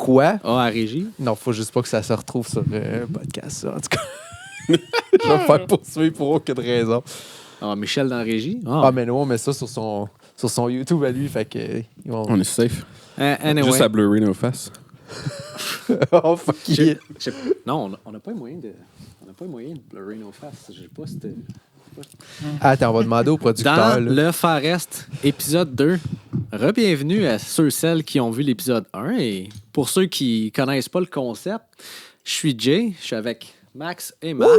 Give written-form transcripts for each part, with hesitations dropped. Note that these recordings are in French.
Quoi? Ah, à régie. Non, faut juste pas que ça se retrouve sur un podcast, ça, en tout cas. Je vais me faire poursuivre pour aucune raison. Ah, Michel dans la régie. Ah, mais non, on met ça sur son YouTube à lui, fait que... ils vont... On est safe. Anyway. Juste à blurrer nos faces. Oh, fuck it. Non, on n'a pas les moyens de... On n'a pas les moyens de blurrer nos faces. Je sais pas si c'était... Attends, on va demander au producteur. Dans là. le Far Est, épisode 2, re-bienvenue à ceux-celles qui ont vu l'épisode 1. Et pour ceux qui connaissent pas le concept, je suis Jay, je suis avec Max et Marc.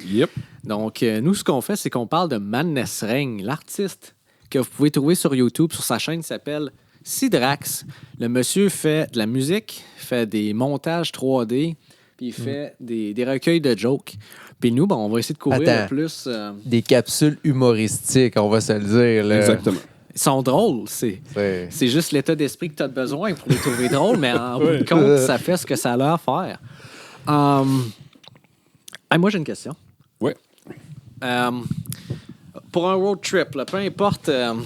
Yep. Donc, nous, ce qu'on fait, c'est qu'on parle de Madness Ring, l'artiste que vous pouvez trouver sur YouTube, sur sa chaîne qui s'appelle Sidrax. Le monsieur fait de la musique, fait des montages 3D, puis il fait des recueils de jokes. Puis nous, on va essayer de couvrir le plus... Des capsules humoristiques, on va se le dire. Là. Exactement. Ils sont drôles, c'est juste l'état d'esprit que tu as besoin pour les trouver drôles, mais en bout de compte, ça fait ce que ça a l'air à faire. Moi, j'ai une question. Ouais. Pour un road trip, là, peu importe... Non,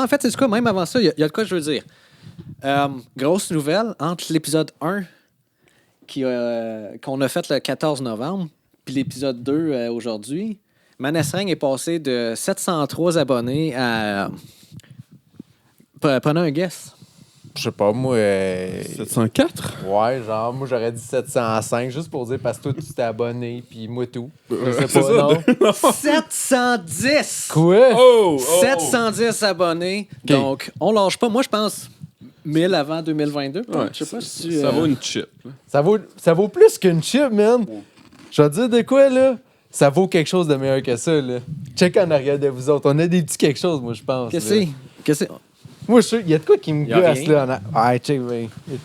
en fait, c'est quoi? Même avant ça, il y a de quoi je veux dire. Grosse nouvelle, entre l'épisode 1 qu'on a fait le 14 novembre, puis l'épisode 2 aujourd'hui, Madness Ring est passé de 703 abonnés à... Prenez un guess. Je sais pas, moi... 704? Ouais, genre, moi, j'aurais dit 705, juste pour dire, parce que toi, tu t'es abonné, puis moi, tout. Je sais C'est pas, ça, non? 710! Quoi? Oh! 710 abonnés. OK. Donc, on lâche pas. Moi, je pense 1000 avant 2022. Ouais, Je sais pas si tu... Ça vaut une chip. Ça vaut plus qu'une chip, man. Je vais te dire de quoi, là? Ça vaut quelque chose de meilleur que ça, là. Check en arrière de vous autres. On a des petits quelque chose, moi, je pense. Qu'est-ce là. que c'est? Moi, je suis sûr, il y a de quoi qui me Y a gosse, rien. là. Ah, check, ouais. Il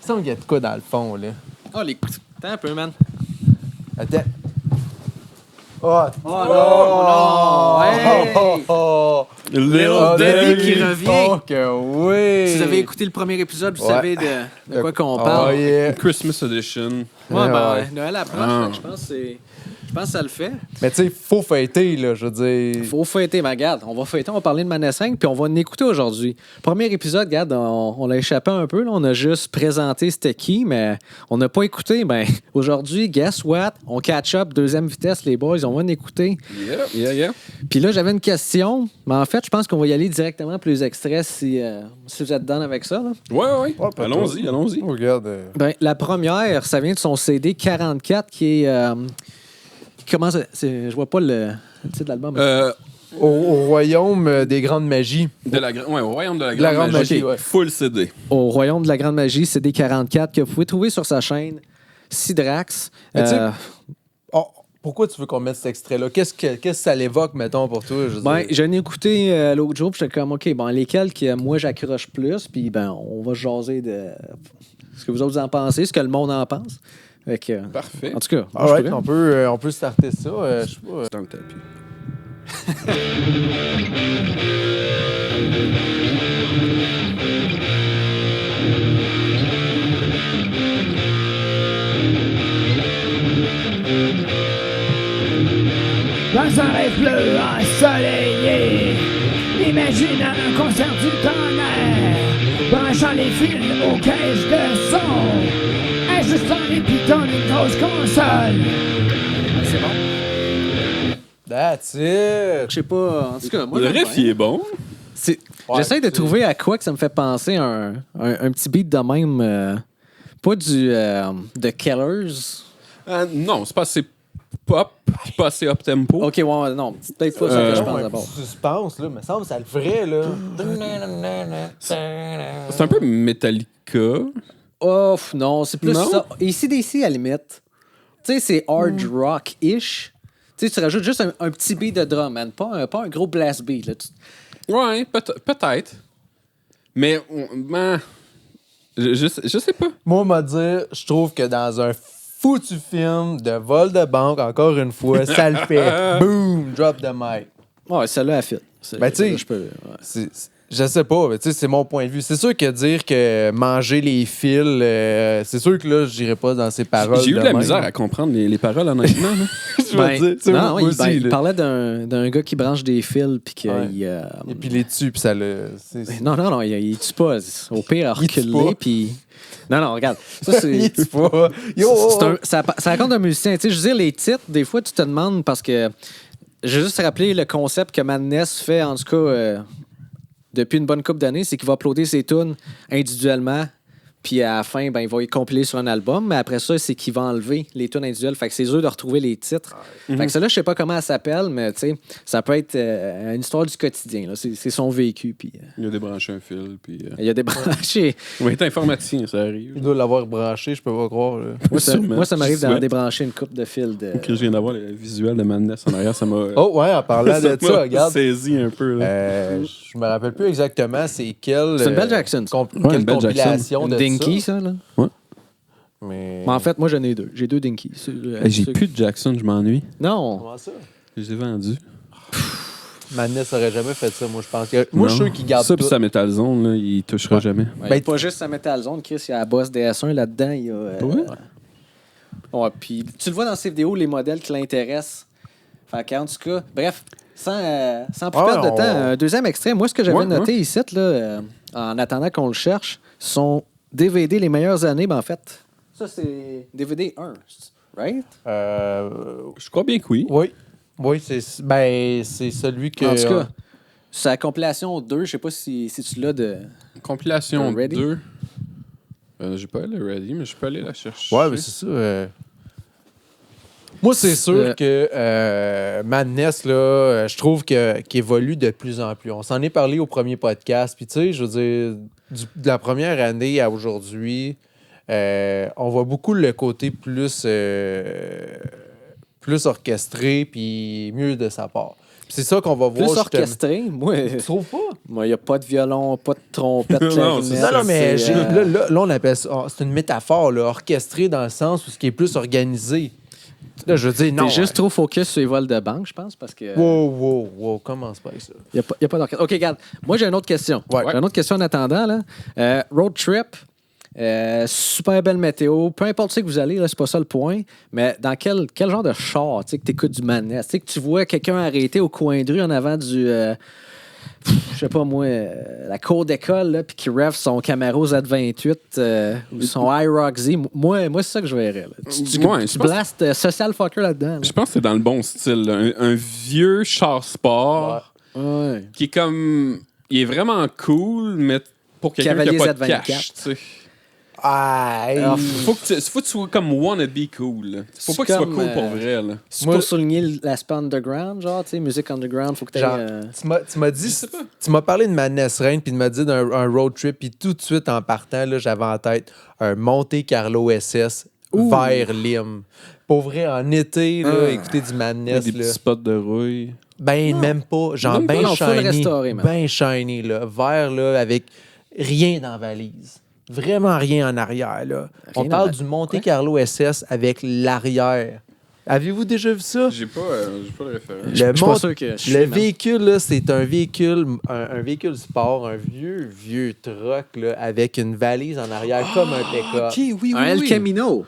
semble qu'il y a de quoi dans le fond, là. Oh, les coups. Attends un peu, man. Attends. Oh, non! Hey! oh. Little Debbie qui revient. Oh, que oui! Si vous avez écouté le premier épisode, vous Ouais. savez de quoi qu'on Oh, parle. yeah. Christmas edition. Ouais, Ouais. Noël approche, Ah. fait que je pense que ça le fait. Mais tu sais, faut fêter, là, je veux dire. Faut fêter, mais regarde, on va fêter, on va parler de Madness Ring, puis on va en écouter aujourd'hui. Premier épisode, regarde, on l'a échappé un peu, là, on a juste présenté c'était qui, mais on n'a pas écouté. Ben, aujourd'hui, guess what? On catch up, deuxième vitesse, les boys, on va en écouter. Yeah. Puis là, j'avais une question, mais en fait, je pense qu'on va y aller directement plus extraits si vous êtes down avec ça. Là. Ouais. pas Allons-y. Oh, regarde. Ben, la première, ça vient de son CD 44 qui est... qui commence... je vois pas le titre de l'album. Au royaume des grandes magies. Au royaume de la La grande grande magie. magie, ouais. Full CD. Au Royaume de la Grande Magie, CD 44, que vous pouvez trouver sur sa chaîne Sidrax. Mais tu sais, oh, pourquoi tu veux qu'on mette cet extrait-là? Qu'est-ce que ça l'évoque, mettons, pour toi? Je veux Ben, dire? j'en ai écouté l'autre jour, puis j'étais comme, OK, bon, lesquels que moi j'accroche plus, puis ben, on va jaser de ce que vous autres en pensez, ce que le monde en pense. Fait que, Parfait. en tout cas, moi, All je right, pourrais. on peut starter ça. Je sais pas. Dans le tapis. Dans un rêve bleu ensoleillé, imaginant un concert du tonnerre, branchant les fils aux caisses de son, ajustant les pitons d'une grosse console. C'est bon. That's it! Je sais pas, en tout cas, moi, Le j'aime riff, bien. il est bon. Ouais, J'essaie de c'est- trouver à quoi que ça me fait penser un petit beat de même. Pas du de Killers. Non, c'est pas assez pop, c'est pas assez up-tempo. Ok, ouais, non, c'est peut-être pas ça que je pense Ouais, d'abord. suspense, là. Mais ça me semble ça le ferait, là. C'est un peu Metallica. Ouf, non, c'est plus Non? ça. Ici, d'ici, à la limite. Tu sais, c'est hard rock-ish. Tu sais, tu rajoutes juste un petit beat de drum, man. Pas un gros blast beat. Là. Ouais, peut-être. Mais, je sais pas. Moi, on m'a dit, je trouve que dans un foutu film de vol de banque, encore une fois, ça le fait. Boom! Drop the mic. Ouais, celle-là, elle fit. Ben, tu sais, je peux. Ouais. Je sais pas, mais tu sais, c'est mon point de vue. C'est sûr que dire que manger les fils, c'est sûr que là, je dirais pas dans ces paroles. J'ai eu de la même. misère à comprendre les paroles, honnêtement. là. Je veux dire, tu sais, non, moi il, aussi, il là. parlait d'un gars qui branche des fils puis qu'il... Ouais. Et puis les tue, puis ça le. Non, il tue pas. Au pire, Il tue reculer, pas. puis... Non, regarde. Ça, c'est... Il tue pas. Yo, ça raconte un musicien. Tu sais, je veux dire, les titres, des fois, tu te demandes parce que... Je vais juste rappeler le concept que Madness fait, en tout cas, depuis une bonne couple d'années, c'est qu'il va uploader ses tunes individuellement, puis à la fin, ben, il va y compiler sur un album, mais après ça, c'est qu'il va enlever les tunes individuelles. Fait que c'est dur de retrouver les titres. Fait que celle-là, je sais pas comment elle s'appelle, mais tu sais, ça peut être une histoire du quotidien. Là. C'est son vécu, puis... Il a débranché un fil, puis... il y a des branchés. Il va être informaticien, ça arrive. il doit l'avoir branché, je peux pas croire. Là. Sûrement. Moi, ça m'arrive Je souhaite. d'en débrancher une coupe de fils de... Je viens d'avoir le visuel de Madness en arrière, ça m'a... Oh, ouais, en parlant de ça, m'a regarde. saisi un peu, là. Je me rappelle plus exactement c'est quelle. C'est une Belle Jackson, ça. Quelle une Belle compilation Une de Dinky, ça. ça, là. Mais... Mais en fait, moi, j'en ai deux. J'ai deux Dinky. J'ai plus de Jackson, je m'ennuie. Non. Comment ça? Je les ai vendus. Madness aurait jamais fait ça, moi, je pense. Moi, je suis sûr qu'il garde ça, tout. puis sa Metal Zone, là, il touchera Ouais. jamais. Ouais, il y a pas juste sa Metal Zone, Chris. Il y a la boss DS1 là-dedans. Il y a, Ouais. Ouais, puis tu le vois dans ses vidéos, les modèles qui l'intéressent. Fait qu'en tout cas, bref, sans plus perdre de temps, un deuxième extrait. Moi, ce que j'avais noté ici, là, en attendant qu'on le cherche, son DVD Les meilleures années. Ben, en fait, ça, c'est DVD 1, right? Je crois bien que oui. Oui. Oui, c'est celui que. En tout cas, sa compilation 2, je sais pas si tu l'as de... Compilation Ready? 2. J'ai pas le Ready, mais je peux aller la chercher. Ouais, mais c'est ça. Moi, c'est sûr que Madness, là, je trouve qu'il évolue de plus en plus. On s'en est parlé au premier podcast. Puis, tu sais, je veux dire, de la première année à aujourd'hui, on voit beaucoup le côté plus orchestré puis mieux de sa part. Puis c'est ça qu'on va voir. Plus justement. orchestré, moi... Tu trouves pas? Moi, il n'y a pas de violon, pas de trompette, Non, c'est clarinette. Non, mais c'est, là, on appelle ça. C'est une métaphore, là, orchestrée dans le sens où ce qui est plus organisé. Là, je veux dire, non. T'es juste trop focus sur les vols de banque, je pense, parce que... Wow, commence pas avec ça. Il n'y a pas d'orchestre. OK, regarde. Moi, j'ai une autre question. Ouais. J'ai une autre question en attendant. Là. Road trip, super belle météo. Peu importe où vous allez, là, c'est pas ça le point. Mais dans quel genre de char que tu écoutes du Madness? Que tu vois quelqu'un arrêté au coin de rue en avant du... je sais pas moi, la cour d'école, là, puis qui rêve son Camaro Z28 ou son iRock Z. Moi, c'est ça que je verrais. Là. Tu blastes Social Fucker là-dedans. Là. Je pense que c'est dans le bon style. Là. Un vieux char sport Ouais. qui est comme... Il est vraiment cool, mais pour quelqu'un qui Cavalier n'a pas de Z24. cash, tu sais. Ah, Faut que tu sois comme wanna be cool. Là. Faut pas que tu sois comme, cool pour vrai. Là. C'est Moi- pour souligner l'aspect underground, genre, tu sais, musique underground, faut que tu genre, tu m'as dit, Je sais pas. tu m'as parlé de Madness Rain, puis tu m'as dit d'un road trip, puis tout de suite en partant, là, j'avais en tête un Monte Carlo SS vers Lim. Pour vrai, en été, là, écouter du Madness, Des là, petits spots de rouille. ben même pas, genre Même pas, ben non, faut le shiny, restaurer, man. ben shiny, là, vert, là, avec rien dans la valise. Vraiment rien en arrière, là. On dans parle la- du Monte Carlo SS avec l'arrière. Avez-vous déjà vu ça? J'ai pas le référent. Le, suis pas Mont- sûr que je suis, le man. véhicule, là, c'est un véhicule sport, un vieux truck là, avec une valise en arrière comme un pick-up. oui, Un El Camino.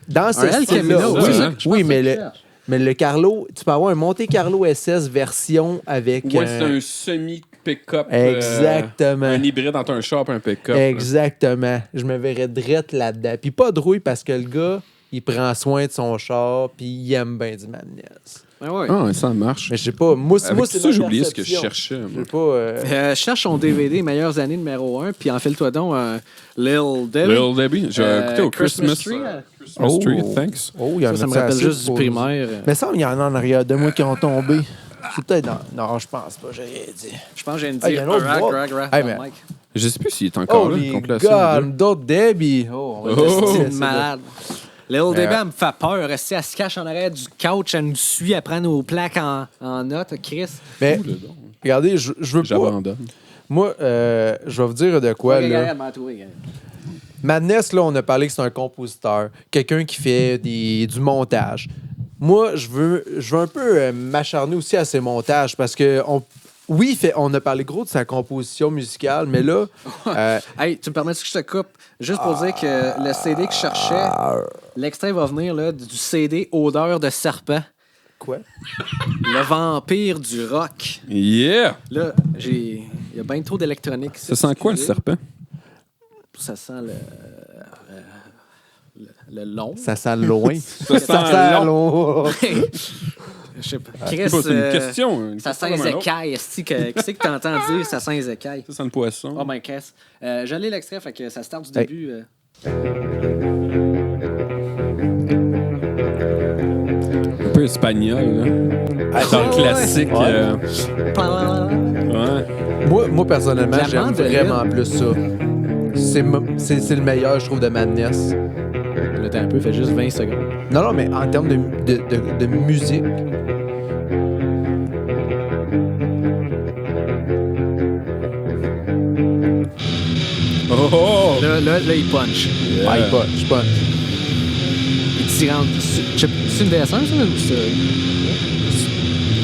Dans ce Un El style-là, Camino, oui, c'est ça que je oui, pense mais que tu le, cherches. mais le Carlo, tu peux avoir un Monte Carlo SS version avec Ouais, c'est un semi-pick-up. Exactement. Un hybride entre un char et un pick-up. Exactement. Je me verrais drette là-dedans. Puis pas de rouille parce que le gars, il prend soin de son char puis il aime bien du Madness. Ah ouais. Ah, ouais, ça marche. Mais je sais pas, moi Avec c'est tout ça, ma j'ai oublié ce que je perception. cherchais. Je moi. sais pas... Cherche son DVD Meilleures années numéro 1, puis enfile-toi donc un Lil Debbie. Little Debbie. J'ai écouté au Christmas Tree. Christmas Tree, thanks. Oh, il y en Ça a me rappelle assez juste du pour- primaire. Mais ça, il y en a en arrière de moi qui ont tombé. C'est peut-être dans... Non, je pense pas, j'ai rien dit. Je pense que j'ai une Ah, il y a un autre boîte. dans Hey, le mais- mic. Je sais plus s'il est encore Oh, là, les compilation gars, deux. d'autres Debbie. Oh, on va Oh. tester C'est ça, malade. Lil Debbie, elle me fait peur. Rester, elle se cache en arrière du couch, elle nous suit, elle prend nos plaques en notes. Chris. Mais, Ouh, là, donc. regardez, je veux pas... J'abandonne. Moi, je vais vous dire de quoi, Ouais, là. regarde, elle m'a trouvé, regarde. Madness, là, on a parlé que c'est un compositeur, quelqu'un qui fait du montage. Moi, je veux un peu m'acharner aussi à ces montages parce que oui, on a parlé gros de sa composition musicale, mais là... Hey, tu me permets que je te coupe? Juste pour dire que le CD que je cherchais, l'extrait va venir là, du CD Odeur de serpent. Quoi? Le vampire du rock. Yeah! Là, il y a bien trop d'électronique. Ça sent quoi, le serpent? Ça sent le long. Ça sent loin. Ça sent loin. Je sais pas. C'est Chris, une question. ça sent les écailles. Qu'est-ce que t'entends dire? Ça sent les écailles. Ça sent le poisson. Oh my Chris. J'allais l'extrait, fait que ça start du début. Un peu espagnol, là. Dans le classique. Ouais. Moi, personnellement, La j'aime mandoline. vraiment plus ça. C'est le meilleur, je trouve, de Madness. Là, t'as un peu, fait juste 20 secondes. Non, mais en termes de musique. Oh! Là, il punch. Ah, il punch. Il tire entre. C'est une DS1, ça? Ou c'est.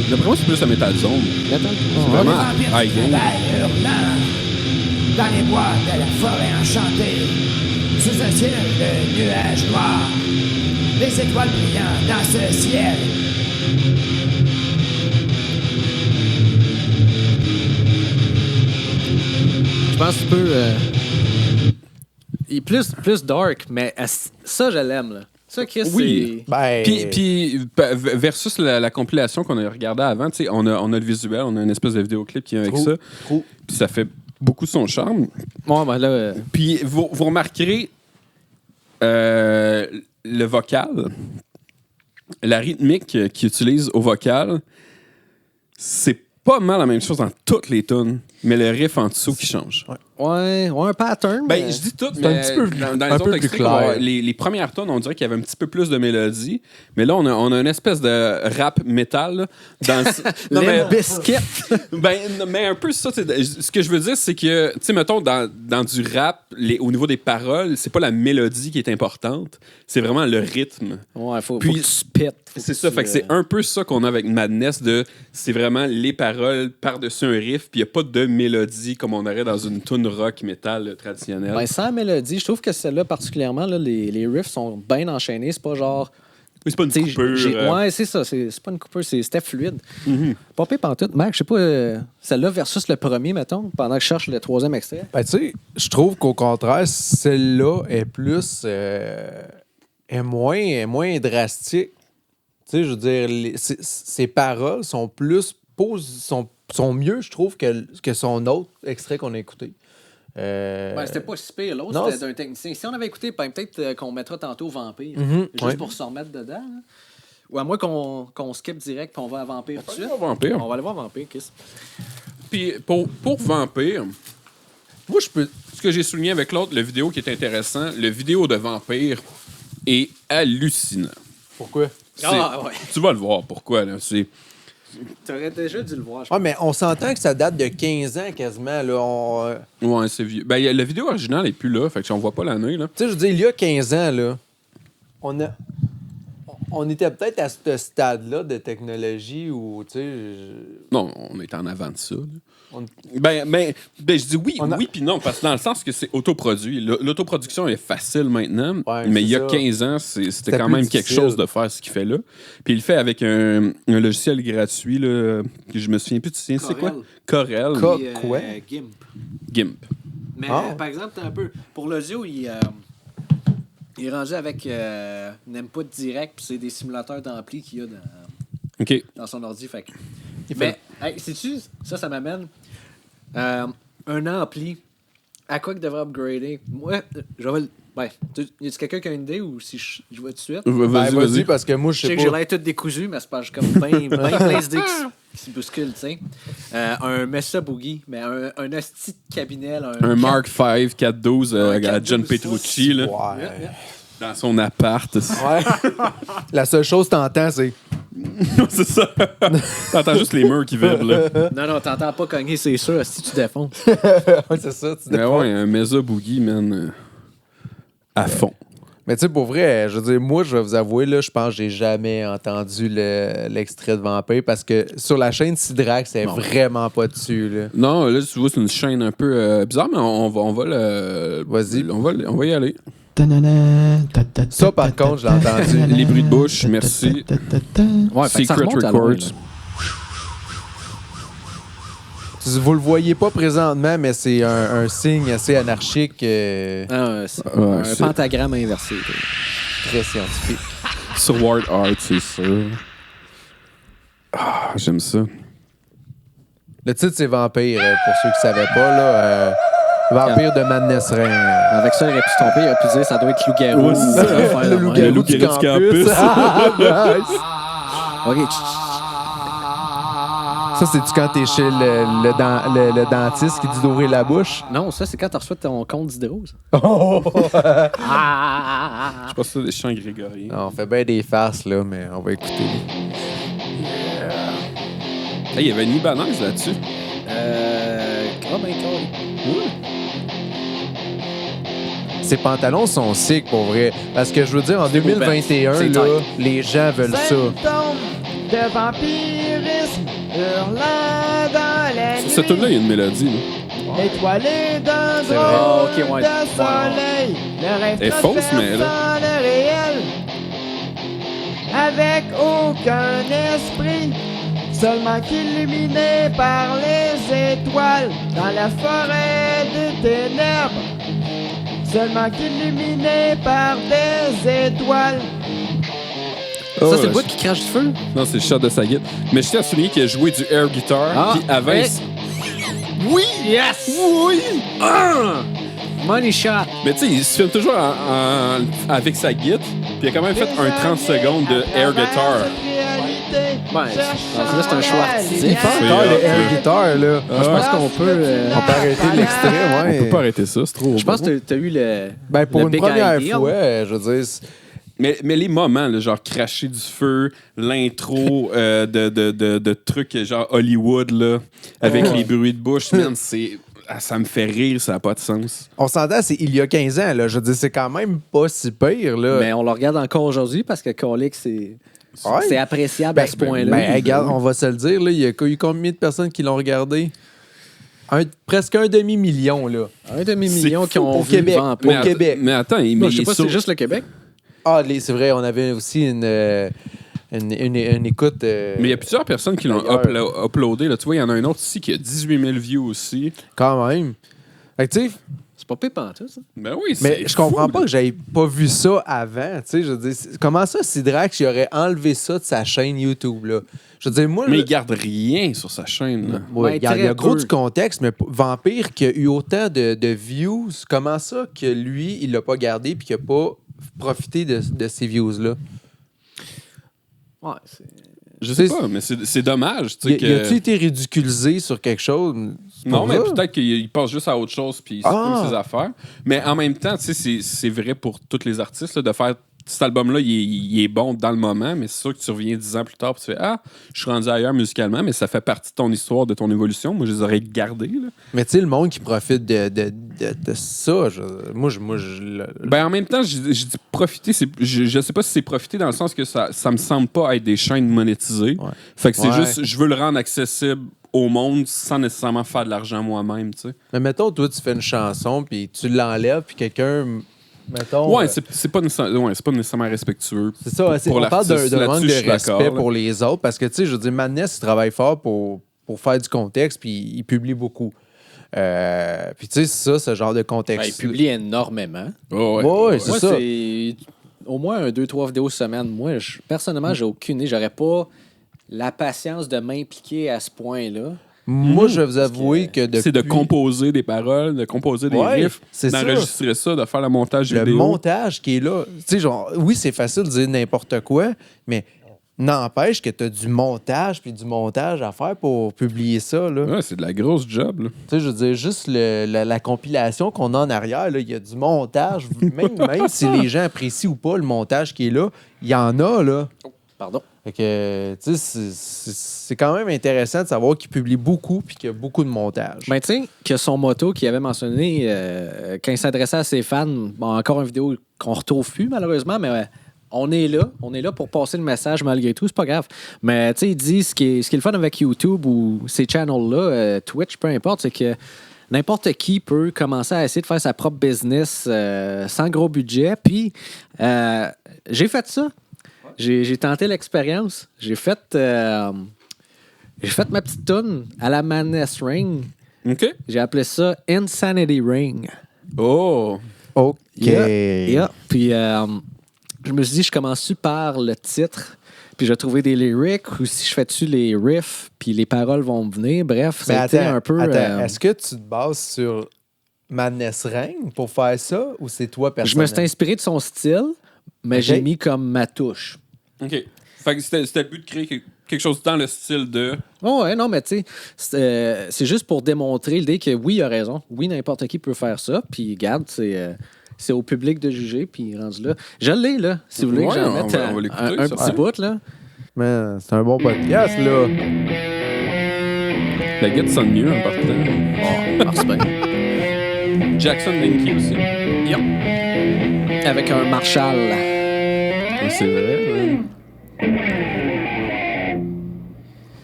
D'après moi, c'est plus la Metal Zone. Attends. C'est vraiment high game. hurlant dans les bois de la forêt enchantée, sous un ciel de nuages noirs, les étoiles brillant dans ce ciel. Je pense un peu. Il est plus dark, mais ça, je l'aime, là. Ça, Chris, Oui. c'est. Ben, Puis versus la compilation qu'on a regardée avant, tu sais, on a le visuel, on a une espèce de vidéoclip qui vient avec ça. Puis ça fait beaucoup son charme. Ouais, ben là. Puis vous remarquerez le vocal, la rythmique qu'il utilise au vocal, c'est pas mal la même chose dans toutes les tunes, mais le riff en dessous qui change. Ouais, un pattern. Ben, mais- je dis tout, C'est mais un petit peu dans un les peu autres plus extraits, clair. les premières tunes, on dirait qu'il y avait un petit peu plus de mélodie, mais là, on a une espèce de rap métal. Là, dans... Non, mais- Limp Bizkit. Ben, mais un peu ça. Ce que je veux dire, c'est que, tu sais, mettons, dans du rap, au niveau des paroles, c'est pas la mélodie qui est importante, c'est vraiment le rythme. Ouais, faut Puis- que tu spit. C'est ça, fait que c'est un peu ça qu'on a avec Madness, c'est vraiment les paroles par-dessus un riff, puis il n'y a pas de mélodie comme on aurait dans une tune rock metal traditionnelle. Ben, sans mélodie, je trouve que celle-là, particulièrement, là, les riffs sont bien enchaînés. C'est pas genre. Oui, c'est pas une Tu sais, coupure. Ouais, c'est ça. C'est pas une coupure, c'était fluide. Pas pire pantoute. Marc, je sais pas, celle-là versus le premier, mettons, pendant que je cherche le troisième extrait. ben, tu sais, je trouve qu'au contraire, celle-là est plus. est moins drastique. Tu sais, je veux dire, ses paroles sont plus. sont mieux, je trouve, que son autre extrait qu'on a écouté. Ben, c'était pas si pire. L'autre, non, c'était d'un technicien. Si on avait écouté, ben, peut-être qu'on mettra tantôt Vampire, juste ouais. pour se remettre dedans. Hein. Ou à moins qu'on skip direct et on va à Vampire tout de suite. Vampire. On va aller voir Vampire, Kiss. Puis pour Vampire, moi, ce que j'ai souligné avec l'autre, le vidéo qui est intéressant, le vidéo de Vampire est hallucinant. Pourquoi? Ah, ouais. Tu vas le voir pourquoi. Là. T'aurais déjà dû le voir, je Ah, mais on s'entend que ça date de 15 ans quasiment. Là. Ouais, c'est vieux. Ben, la vidéo originale n'est plus là, fait que on voit pas l'année. Là. Tu sais, je veux dire, il y a 15 ans, là, on était peut-être à ce stade-là de technologie où, tu sais... Non, on est en avant de ça. Là. On- Ben, je dis oui, On a- oui puis non, parce que dans le sens que c'est autoproduit. L'autoproduction est facile maintenant, Ouais, mais il y a c'est ça. 15 ans, c'était quand plus même quelque difficile. chose de faire ce qu'il fait là. Puis il le fait avec un logiciel gratuit, là, que je me souviens plus, tu sais, c'est quoi? Corel. Puis, quoi? Gimp. Gimp. Mais Ah. par exemple, t'as un peu. Pour l'audio, il est rendu avec une input direct, puis c'est des simulateurs d'ampli qu'il y a OK. dans son ordi. Fait que- Il Mais, hey, sais-tu, ça m'amène. Un ampli, à quoi qu'il devrait upgrader? Moi, je vais. Ben, y a-tu quelqu'un qui a une idée ou si je vais tout de suite? Ben, vas-y, parce que moi, Je je sais sais que j'ai pas. l'air tout décousu, mais c'est pas comme ben plein d'idées qui se bousculent, tu sais. Un Mesa Boogie, mais un asti de cabinet. Là, Un Mark V 412 à 412, John ça, Petrucci, là, Ouais. dans son appart. Ouais. La seule chose que t'entends, c'est... C'est ça. T'entends juste les murs qui vibrent, là. Non, t'entends pas cogner, c'est sûr, si tu défonces. Ouais, c'est ça. Tu Mais ouais, un Mesa Boogie, man, à fond. Mais tu sais, pour vrai, je veux dire, moi, je vais vous avouer, là, je pense que j'ai jamais entendu l'extrait de Vampire parce que sur la chaîne Sidrax, c'est vraiment pas dessus. Là. Non, là, tu vois, c'est une chaîne un peu bizarre, mais on va Vas-y. On va y aller. Ça, par contre, je l'ai entendu. Les bruits de bouche, merci. Ouais, fait que ça Secret remonte à loin, Records. là. Vous le voyez pas présentement, mais c'est un signe assez anarchique, Un pentagramme inversé. très scientifique. Sur Ward Art, c'est sûr. Ah, j'aime ça. Le titre, c'est Vampire, pour ceux qui savaient pas. Là, Vampire de Madness Ring. Avec ça, il aurait pu se tromper, il aurait pu dire ça doit être loup-garou. Ouais, c'est ça. Le loup-garou du campus. Nice. OK. Ça, c'est-tu quand t'es chez le dentiste qui dit d'ouvrir la bouche? Non, ça, c'est quand tu reçois ton compte d'hydrose. Je pense que c'est des chants grégoriens. On fait bien des farces, là, mais on va écouter. Hey, il y avait une libanaise là-dessus. Oh ben, Ces pantalons sont sick, pour vrai. Parce que, je veux dire, en 2021, C'est là, tight. les gens veulent ça. Symptômes de vampirisme, hurlant dans la nuit. Cette tune-là, il y a une mélodie. Là. Étoilé d'un C'est drôle vrai. Ok, ouais. de soleil. Le rêve Elle est fausse, mais là. dans le réel. Avec aucun esprit, seulement qu'illuminé par les étoiles. Dans la forêt des ténèbres, seulement qu'illuminé par des étoiles. Oh, Ça, c'est le bout qui crache du feu? Non, c'est le shot de sa guitare. Mais je tiens à souligner qu'il a joué du air guitar. Ah, Puis avant, hey. Oui! Yes! Oui! Money shot! Mais tu sais, il se filme toujours avec sa guitare. Puis il a quand même fait un 30 secondes de air guitar. Ouais, c'est un choix artistique. Il fait C'est encore hot, le air ça. guitar, là. Je pense qu'on peut... On peut arrêter l'extrait, ouais. On peut pas arrêter ça, c'est trop. Je pense que t'as eu le... Ben, pour le une big première idea. fois, je veux dire... Mais les moments, là, genre cracher du feu, l'intro de trucs genre Hollywood, là, avec les bruits de bouche, man, ça me fait rire, ça n'a pas de sens. On s'entend, c'est il y a 15 ans, là. Je veux dire, c'est quand même pas si pire, là. Mais on le regarde encore aujourd'hui parce que Colic, c'est appréciable à ce point-là. Ben, regarde, on va se le dire, là. Il y a eu combien de personnes qui l'ont regardé? Presque un demi-million, là. Un demi-million C'est qui ont au vu Québec. Vampire. Au Québec. Mais attends, Non, mais je sais il pas est si c'est sur... juste le Québec. Ah, c'est vrai, on avait aussi une écoute... Mais il y a plusieurs personnes qui l'ont uploadé. Là. Tu vois, il y en a un autre ici qui a 18 000 views aussi. Quand même. Fait que, tu sais... C'est pas pépant, tout ça. Ben oui, Mais c'est je comprends fou, pas là. que j'avais pas vu ça avant. Tu sais, je veux dire, comment ça, Sidrax, il aurait enlevé ça de sa chaîne YouTube, là? Je veux dire, moi... Mais là- il garde rien sur sa chaîne. Là. Ouais, Ben, il y a très gros peu. du contexte, mais Vampire qui a eu autant de views, comment ça que lui, il l'a pas gardé puis qu'il a pas profité de ces views-là? Ouais, c'est... Je sais C'est- pas, mais c'est dommage. Tu sais, Il a-tu été ridiculisé sur quelque chose? C'est Non, pas mais vrai. peut-être qu'il passe juste à autre chose puis il Ah! supprime ses affaires. Mais en même temps, tu sais, c'est vrai pour tous les artistes là, de faire cet album-là, il est bon dans le moment, mais c'est sûr que tu reviens 10 ans plus tard et tu fais Ah, je suis rendu ailleurs musicalement, mais ça fait partie de ton histoire, de ton évolution. Moi, je les aurais gardés. Là. Mais tu sais, le monde qui profite de ça, moi, Ben, en même temps, je dis profiter, je sais pas si c'est profiter dans le sens que ça me semble pas être des chaînes monétisées. Ouais. Fait que c'est Ouais. juste, je veux le rendre accessible au monde sans nécessairement faire de l'argent moi-même, tu sais. Mais mettons, toi, tu fais une chanson, puis tu l'enlèves, puis quelqu'un... Mettons... Ouais, c'est pas nécessairement respectueux. C'est ça, pour on parle l'artiste. d'un manque Là-dessus, je de suis respect d'accord, là. pour les autres, parce que, tu sais, je veux dire, Madness, il travaille fort pour faire du contexte, puis il publie beaucoup. Puis, tu sais, c'est ça, ce genre de contexte. il publie énormément. Oh, Ouais, c'est Moi, ça. c'est au moins 2-3 vidéos semaine. Moi, personnellement, j'ai aucune idée. J'aurais pas la patience de m'impliquer à ce point-là. Moi, je vais vous avouer que depuis... C'est de composer des paroles, de composer des Ouais, riffs, c'est ça. d'enregistrer ça, de faire le montage Le vidéo. montage qui est là. Tu sais, genre, oui, c'est facile de dire n'importe quoi, mais n'empêche que tu as du montage puis du montage à faire pour publier ça, là. Ouais, c'est de la grosse job. Là. Tu sais, je veux dire, juste la compilation qu'on a en arrière, là, il y a du montage. Même si les gens apprécient ou pas le montage qui est là, il y en a, là. Pardon. Fait que, tu sais, c'est quand même intéressant de savoir qu'il publie beaucoup puis qu'il y a beaucoup de montage. Ben, tu sais, que son motto qu'il avait mentionné quand il s'adressait à ses fans, bon, encore une vidéo qu'on retrouve plus, malheureusement, mais on est là pour passer le message malgré tout, c'est pas grave. Mais, tu sais, il dit ce qui est le fun avec YouTube ou ces channels-là, Twitch, peu importe, c'est que n'importe qui peut commencer à essayer de faire sa propre business sans gros budget. Puis, j'ai fait ça. J'ai tenté l'expérience. J'ai fait ma petite toune à la Madness Ring. OK. J'ai appelé ça Insanity Ring. Oh! OK. Yeah. Puis, je me suis dit, je commence par le titre. Puis, je vais trouver des lyrics ou si je fais-tu les riffs, puis les paroles vont me venir. Bref, Mais ça a été un peu... est-ce que tu te bases sur Madness Règne pour faire ça ou c'est toi je personnellement? me suis inspiré de son style, mais OK. j'ai mis comme ma touche. OK. Fait que c'était le but de créer quelque chose dans le style de... Oh ouais, non, mais tu sais, c'est juste pour démontrer l'idée que oui, il a raison. Oui, n'importe qui peut faire ça. Puis, regarde, c'est au public de juger. Puis, rendu là. Je l'ai, là, si vous voulez que Ouais, j'en on mette va l'écouter, un ça. petit bout, là. Man, c'est un bon podcast, là. La guette sonne mieux en partant. Oh, merci bien. Jackson Linky aussi. Avec un Marshall. C'est vrai. Ouais.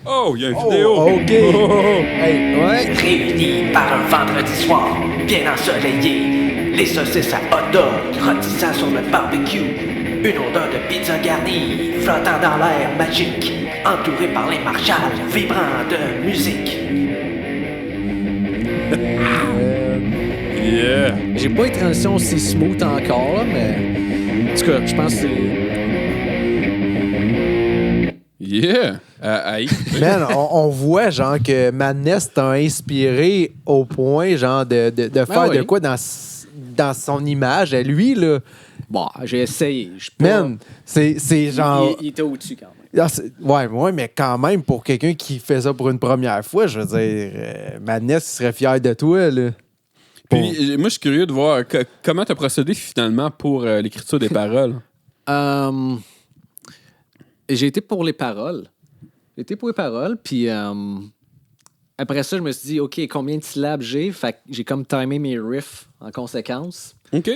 Oh, il y a une vidéo! Oh, OK. Hey, Ouais. Réunis par un vendredi soir, bien ensoleillé, les saucisses à hot dog rôtissant sur le barbecue, une odeur de pizza garnie flottant dans l'air magique, entouré par les Marshalls vibrants de musique. Yeah! J'ai pas une transition aussi smooth encore, là, mais. En tout cas, je pense que c'est. Yeah! Aïe! man, on voit, genre, que Madness t'a inspiré au point, genre, de faire oui. de quoi dans son image à lui, là. Bon, j'ai essayé. Je suis pas- Man, c'est genre... Il était au-dessus quand même. Ah, ouais, mais quand même, pour quelqu'un qui fait ça pour une première fois, je veux dire, Madness serait fier de toi, là. Puis, moi, je suis curieux de voir comment tu as procédé finalement pour l'écriture des paroles. J'ai été pour les paroles. Puis après ça, je me suis dit, OK, combien de syllabes j'ai? Fait que j'ai comme timé mes riffs en conséquence. OK.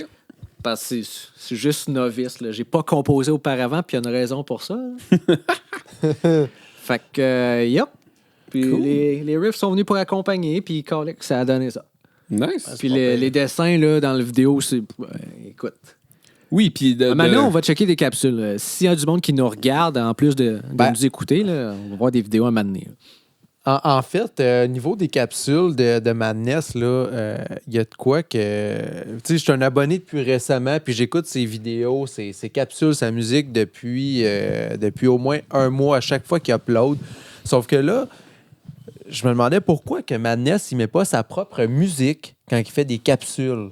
Parce que c'est juste novice, là. J'ai pas composé auparavant, puis il y a une raison pour ça. Fait que, yep. Puis Cool. les riffs sont venus pour accompagner, puis ça a donné ça. Nice. Puis les dessins, là, dans la vidéo, c'est... écoute... Oui, puis... Maintenant, on va checker des capsules. S'il y a du monde qui nous regarde, en plus de nous écouter, là, on va voir des vidéos à m'amener. En fait, niveau des capsules de Madness, là, il y a de quoi que... Tu sais, je suis un abonné depuis récemment, puis j'écoute ses vidéos, ses capsules, sa musique depuis au moins un mois à chaque fois qu'il upload. Sauf que là, je me demandais pourquoi que Madness, il met pas sa propre musique quand il fait des capsules.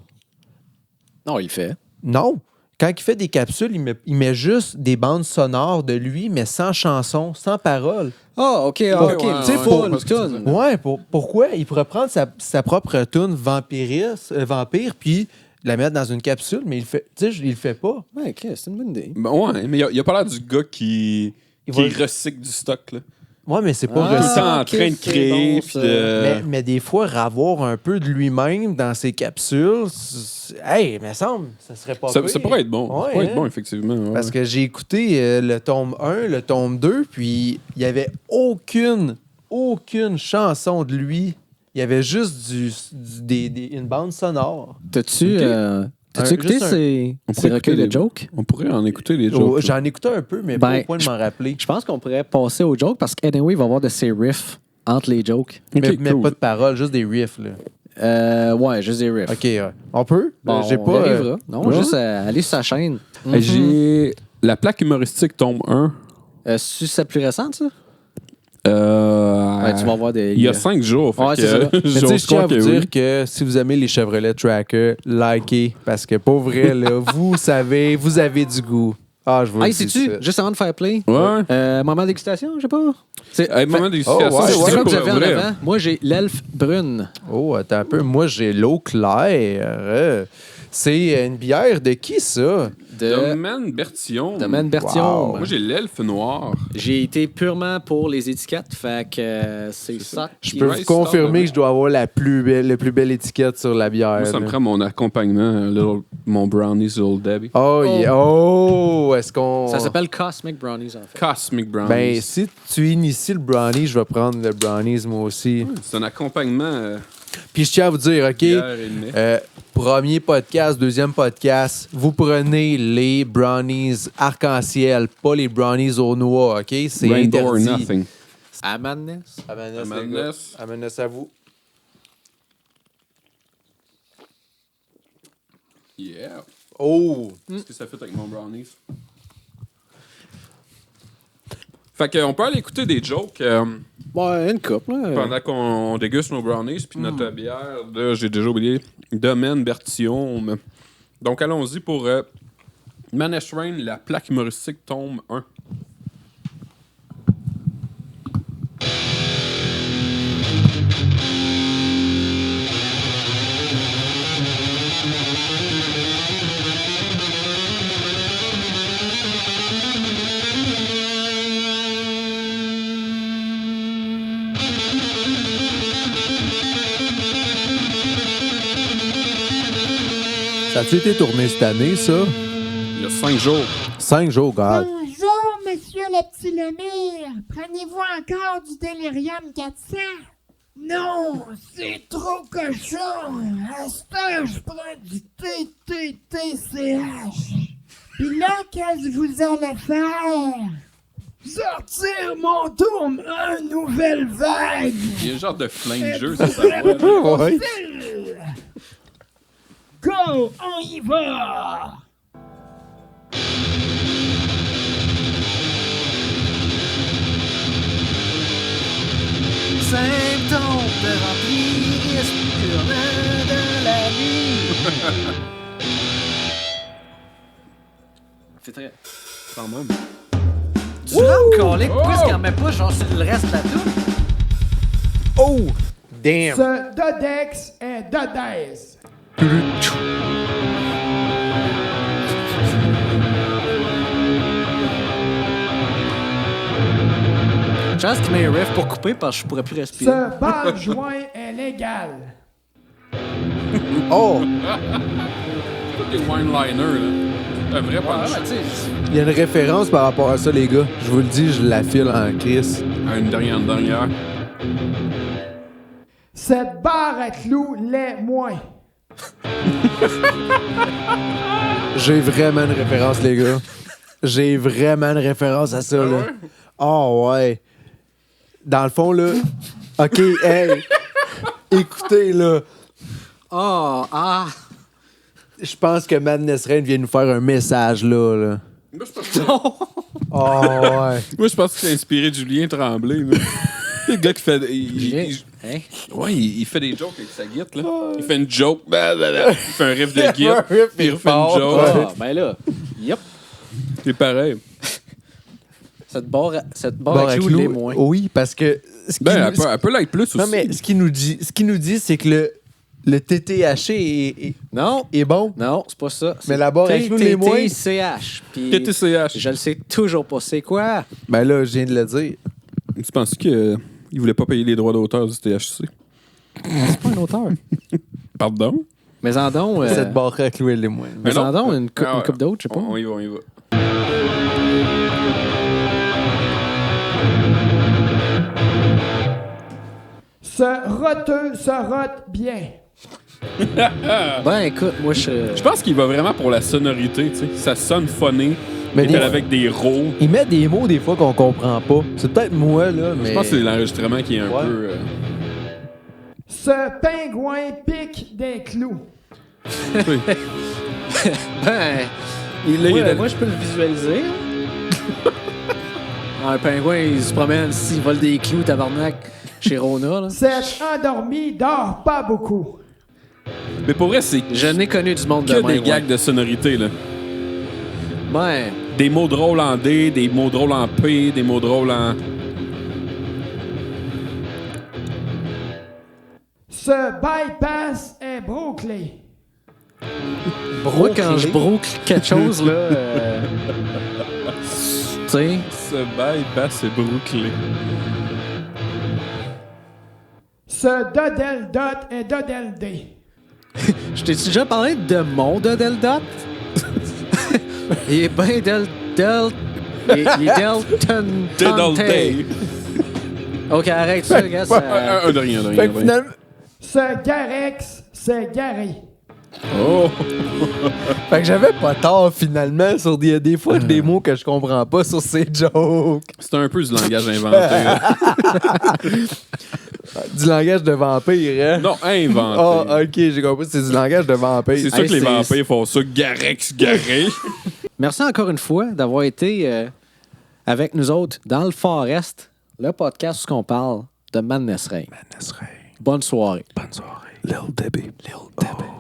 Non, il le fait. Non. Quand il fait des capsules, il met juste des bandes sonores de lui, mais sans chanson, sans paroles. Ah, OK, ouais, tu sais, full parce que tune. Ouais, pourquoi il pourrait prendre sa propre tune vampire, puis la mettre dans une capsule, mais il le fait pas. Ouais, OK, c'est une bonne idée. Ben ouais, mais il a pas l'air du gars qui recycle du stock, là. Ouais, mais c'est pas Tout le recyclé. temps en ok, train de c'est créer, bon, puis ça. de... Mais des fois, avoir un peu de lui-même dans ses capsules, hey, me semble, ça serait pas Ça pire. pourrait être bon. Ouais, Ça pourrait être hein? bon, effectivement. Ouais. Parce que j'ai écouté le tome 1, le tome 2, puis il n'y avait aucune chanson de lui. Il y avait juste une bande sonore. T'as-tu écouté juste ces On pourrait recueils écouter de jokes? On pourrait en écouter les Oh, jokes. j'en écoutais un peu, mais pas Ben, au point de m'en rappeler. Je pense qu'on pourrait passer aux jokes parce qu'anyway, il va y avoir de ces riffs entre les jokes. Ok, mais cool. pas de paroles, juste des riffs. Là. Ouais, juste des riffs. OK, ouais. On peut? Bon, J'ai on pas. y arrivera. Non, ouais. juste aller sur sa chaîne. J'ai la plaque humoristique tome 1. C'est la plus récente, ça? Ouais, Ouais, tu vas voir des... il y a 5 jours. Ouais, c'est ça. Mais tu sais, j'ose je tiens à croire vous que oui. dire que si vous aimez les Chevrolet Tracker, likez. Parce que pour vrai, là, vous savez, vous avez du goût. Ah, je vous le Hey, dis sais-tu, tout de suite. juste avant de faire play, Ouais. moment d'excitation, je sais pas. C'est Moment d'excitation, Oh, ouais, c'est c'est ouais. quoi que pour vous avez en vrai. avant? Moi, j'ai l'elfe brune. Oh, attends un peu. Moi, j'ai l'eau claire. C'est une bière de qui, ça? Domaine Bertillon. Domaine Bertillon. Wow. Moi, j'ai l'elfe noir. J'ai été purement pour les étiquettes, fait que c'est ça. Je peux Ouais, vous confirmer c'est que je dois avoir la plus belle étiquette sur la bière. Moi, ça me là. prend mon accompagnement, mon brownies Little Debbie. Oh, yeah. Oh, est-ce qu'on... Ça s'appelle Cosmic Brownies, en fait. Cosmic Brownies. Ben, si tu inities le brownie, je vais prendre le brownies, moi aussi. C'est un accompagnement Puis je tiens à vous dire, OK, bière et lait. premier podcast, deuxième podcast, vous prenez les brownies arc-en-ciel, pas les brownies aux noix, OK? C'est Rainbow or interdit. nothing. À Madness. Amanès, Amanès. les gars. Amanès à vous. Yeah. Oh! Qu'est-ce que ça fait avec mon brownies? Fait qu'on peut aller écouter des jokes Ouais, une coupe, là. pendant qu'on déguste nos brownies puis notre bière de, j'ai déjà oublié, Domaine Bertillon. Donc allons-y pour Madness Reign, la plaque humoristique tome 1. Ça a-tu été tourné cette année, ça? Il y a 5 jours. 5 jours, God. Bonjour, monsieur le petit Lemire. Prenez-vous encore du Delirium 400? Non, c'est trop cochon. À cette heure, je prends du TTTCH. Puis là, qu'est-ce que vous allez faire? Sortir mon tour, une nouvelle vague. Il y a un genre de flingueux, ça s'appelle. Ouais. Go, on y va! Symptômes de vampirisme purement de la nuit. C'est très... Quand même. Du rhum colique, pourquoi est-ce qu'il en met pas genre sur le reste de la tour? Oh! Damn! Ce Dodex est Dodez. Je pense qu'il met un ref pour couper parce que je pourrais plus respirer. Ce bas-joint est légal. Oh! Des wine-liners, là. Un vrai punch. Ouais, tu sais, Il y a une référence par rapport à ça, les gars. Je vous le dis, je la file en crise. Une dernière. Cette barre à clous l'est moins. J'ai vraiment une référence, les gars. J'ai vraiment une référence à ça, là. Oh, ouais. Dans le fond, là... OK, hey! Écoutez, là. oh, ah. Je pense que Madness Reign vient nous faire un message, là. Moi, je pense que Oh, ouais. Moi, je pense que c'est inspiré de Julien Tremblay. Là. Le gars qui fait. Hein? Ouais, il fait des jokes avec sa guitare. Là. Il fait une joke. Il fait un riff de guitare. Un riff, Puis il il refait une part. joke. Ouais. Ah, ben là, yep. C'est pareil. Cette barre Bon, à clous l'est moins. Oui, parce que... Ce qui Ben, nous- elle peut l'être plus aussi. Non, mais ce qu'il nous dit, c'est que le TTH Non, est bon. non, c'est pas ça. Mais la barre à clous l'est moins. TTCH. Puis TTCH. je le sais toujours pas. C'est quoi? Ben là, je viens de le dire. Tu penses qu'il voulait pas payer les droits d'auteur du THC? C'est pas un auteur. Pardon? Mais en don, Cette barre à clous, elle est moins. mais non. en don, une Ah ouais. coupe d'autres, je sais pas. On y va, on y va. Ce roteux se rote bien. Ben écoute, moi Je pense qu'il va vraiment pour la sonorité, tu sais. Ça sonne phoné. Mais Mais des- avec des rows. Il met des mots des fois qu'on comprend pas. C'est peut-être moi, là, mais... Je pense que c'est l'enregistrement qui est un Ouais. peu. Ce pingouin pique des clous. Ben, moi je peux le visualiser. Un pingouin, il se promène, s'il vole des clous, tabarnak, chez Rona. Là. Cet endormi dort pas beaucoup. Mais pour vrai, c'est Je n'ai connu du monde de que même. des gags de sonorité, là. Ouais. Des mots drôles en D, des mots drôles en P, des mots drôles en. Ce bypass est bouclé. Moi, quand je broucle quelque chose, là... tu sais... Ce bail basse et brouclé. Ce dodel dot est dodel D. Je t'ai déjà parlé de mon Dodel Dot? Il est bien il est Delton. Day. OK, arrête ça, gars. Un de rien, Fait que finalement... Ce Garex, c'est garé. Oh! Fait que j'avais pas tort, finalement, sur des fois des mots que je comprends pas sur ces jokes. C'est un peu du langage inventé. là. Du langage de vampire, hein? Non, inventé. Ah, OK, j'ai compris. C'est du langage de vampire. C'est sûr que les vampires font ça, Garex, garé. Merci encore une fois d'avoir été avec nous autres dans le Forest, le podcast où on parle de Madness Reign. Madness Reign. Bonne soirée. Bonne soirée. Lil Debbie. Lil Debbie.